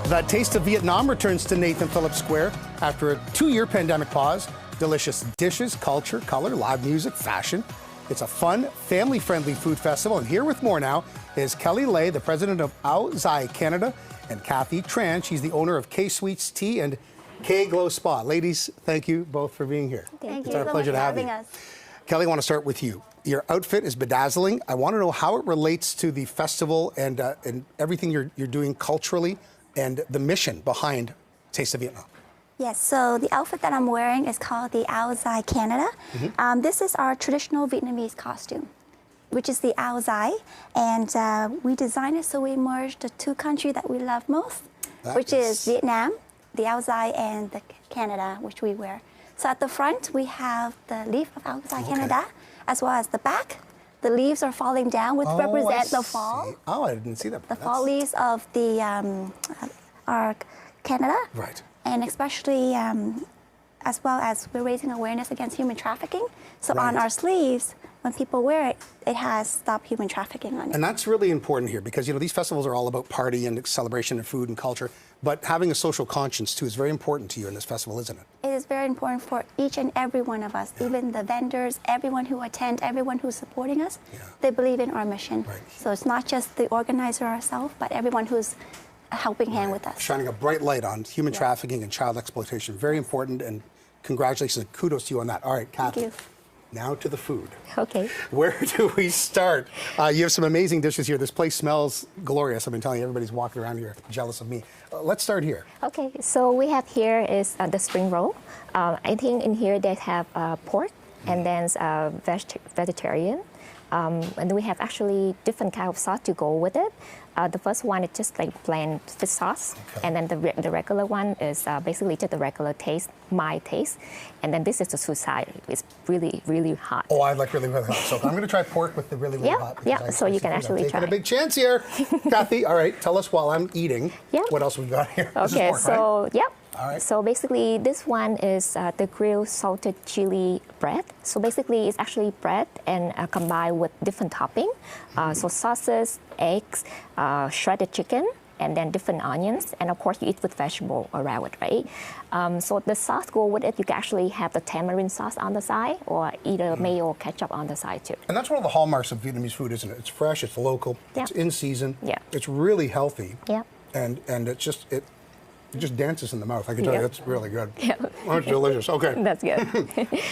The Taste of Vietnam returns to Nathan Phillips Square after a 2-year pandemic pause. Delicious dishes, culture, color, live music, fashion. It's a fun, family-friendly food festival. And here with more now is Kelly Lay, the president of Ao Zai Canada, and Kathy Tran. She's the owner of K-Sweets Tea and K-Glow Spa. Ladies, thank you both for being here. Thank you. It's our pleasure to have you. Kelly, I want to start with you. Your outfit is bedazzling. I want to know how it relates to the festival and everything you're doing culturally and the mission behind Taste of Vietnam. Yes, so the outfit that I'm wearing is called the Ao Zai Canada. This is our traditional Vietnamese costume, which is the Ao Zai. And we designed it so we merged the two countries that we love most, which is Vietnam, the Ao Zai, and the Canada, which we wear. So at the front, we have the leaf of Ao Zai Canada, as well as the back. The leaves are falling down, which represent the fall. Oh, I didn't see that. The fall leaves of the our Canada. Right. And especially, as well as we're raising awareness against human trafficking. So on our sleeves, when people wear it, it has stopped human trafficking on it. And that's really important here because, you know, these festivals are all about party and celebration and food and culture, but having a social conscience too is very important to you in this festival, isn't it? It is very important for each and every one of us, even the vendors, everyone who attend, everyone who's supporting us, they believe in our mission. So it's not just the organizer ourselves, but everyone who's a helping hand with us. Shining a bright light on human trafficking and child exploitation. Very important, and congratulations and kudos to you on that. All right, Kathy. Thank you. Now to the food. Okay. Where do we start? You have some amazing dishes here. This place smells glorious. I've been telling you, everybody's walking around here jealous of me. Let's start here. Okay, so we have here is the spring roll. I think in here they have pork and then vegetarian. And we have actually different kind of sauce to go with it. The first one is just like plain fish sauce, and then the regular one is basically just the regular taste, my taste, and then this is the suicide. It's really, really hot. Oh, I like really, really hot. So I'm going to try pork with the really, really hot. Yeah, so you can actually try. Taking a big chance here. Kathy, all right, tell us while I'm eating what else we've got here. Okay, this is pork, so, right? All right. So basically, this one is the grilled salted chili bread. So basically, it's actually bread and combined with different topping. So sauces, eggs, shredded chicken, and then different onions. And of course, you eat with vegetable around it, right? So the sauce go with it. You can actually have the tamarind sauce on the side or either mayo or ketchup on the side too. And that's one of the hallmarks of Vietnamese food, isn't it? It's fresh, it's local, it's in season, it's really healthy. And it's just, it just dances in the mouth. I can tell you, that's really good. Oh, it's delicious. Okay. That's good.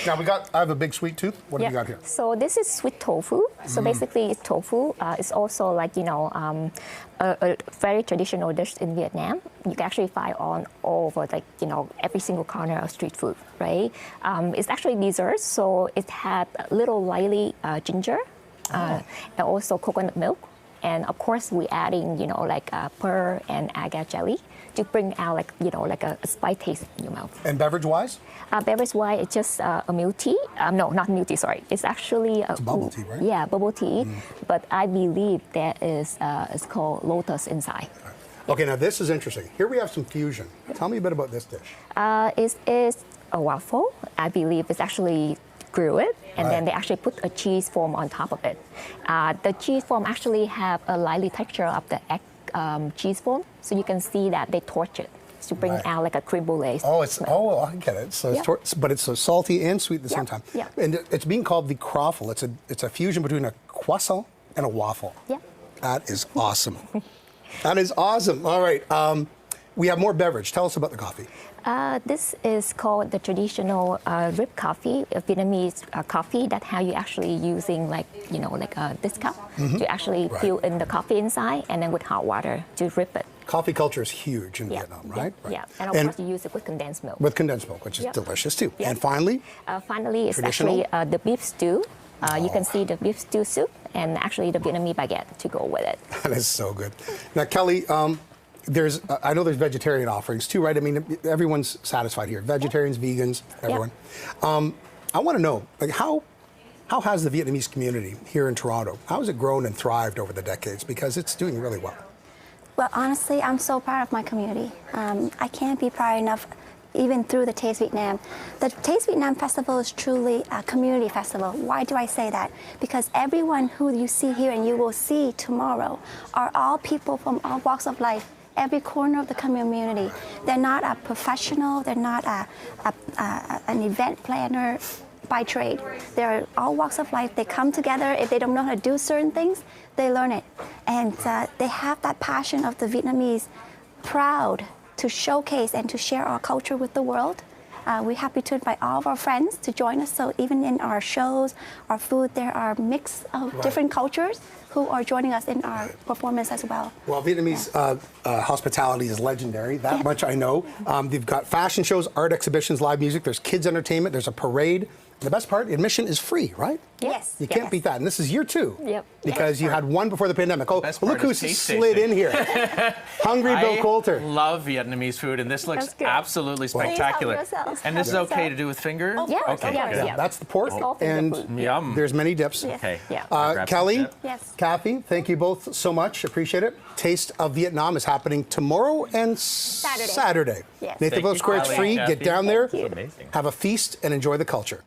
Now I have a big sweet tooth. What have you got here? So this is sweet tofu. So basically, it's tofu. It's also like, you know, a very traditional dish in Vietnam. You can actually find all over, like, you know, every single corner of street food, right? It's actually dessert, so it had a little lightly ginger and also coconut milk. And of course, we're adding, you know, like pearl and agar jelly to bring out, like, you know, like a spice taste in your mouth. And beverage-wise? Beverage-wise, it's just a milk tea. No, not milk tea, sorry. It's actually it's bubble tea, right? Yeah, bubble tea. But I believe that is it's called lotus inside. Okay, now this is interesting. Here we have some fusion. Tell me a bit about this dish. It is a waffle. I believe it's actually grill it, and then they actually put a cheese foam on top of it. The cheese foam actually have a lively texture of the egg cheese foam, so you can see that they torch it to bring out like a creme brulee. Oh, I get it. So it's but it's so salty and sweet at the same time. And it's being called the croffle. It's a fusion between a croissant and a waffle. That is awesome. That is awesome. All right. We have more beverage. Tell us about the coffee. This is called the traditional drip coffee, Vietnamese coffee. That's how you actually using, like, you know, like this cup to actually fill in the coffee inside, and then with hot water to drip it. Coffee culture is huge in Vietnam, right? Yeah, and of course you use it with condensed milk. With condensed milk, which is delicious too. And finally? Finally, it's actually the beef stew. You can see the beef stew soup and actually the Vietnamese baguette to go with it. That is so good. Now, Kelly, I know there's vegetarian offerings too, right? I mean, everyone's satisfied here. Vegetarians, vegans, everyone. I want to know, like, how has the Vietnamese community here in Toronto, how has it grown and thrived over the decades? Because it's doing really well. Well, honestly, I'm so proud of my community. I can't be proud enough, even through the Taste Vietnam. The Taste Vietnam Festival is truly a community festival. Why do I say that? Because everyone who you see here and you will see tomorrow are all people from all walks of life every corner of the community. They're not a professional, they're not an event planner by trade. They're all walks of life. They come together. If they don't know how to do certain things, they learn it. And they have that passion of the Vietnamese, proud to showcase and to share our culture with the world. We're happy to invite all of our friends to join us. So even in our shows, our food, there are a mix of different cultures who are joining us in our performance as well. Well, Vietnamese hospitality is legendary. That much I know. They've got fashion shows, art exhibitions, live music. There's kids entertainment. There's a parade. The best part, admission is free, right? Yes. You can't beat that. And this is year 2. Yep. Because you had one before the pandemic. Oh, Best look part who is taste slid tasting. in here. Hungry Bill Coulter. I love Vietnamese food, and this looks That's good. absolutely Please help spectacular. yourselves. And this is Help okay yourself. to do with finger? Yeah, Okay. yeah, good. yeah. That's the pork. It's all finger And food. Yum. there's many dips. Yes. Okay. Yeah. I'll grab some Kelly, dip. Yes. Kathy, thank you both so much. Appreciate it. Taste of Vietnam is happening tomorrow and Saturday. Yes. Nathan Thank Phillips you, Square, it's Kelly free. and Get Kathy. down there, Thank you. Amazing. have a feast, and enjoy the culture.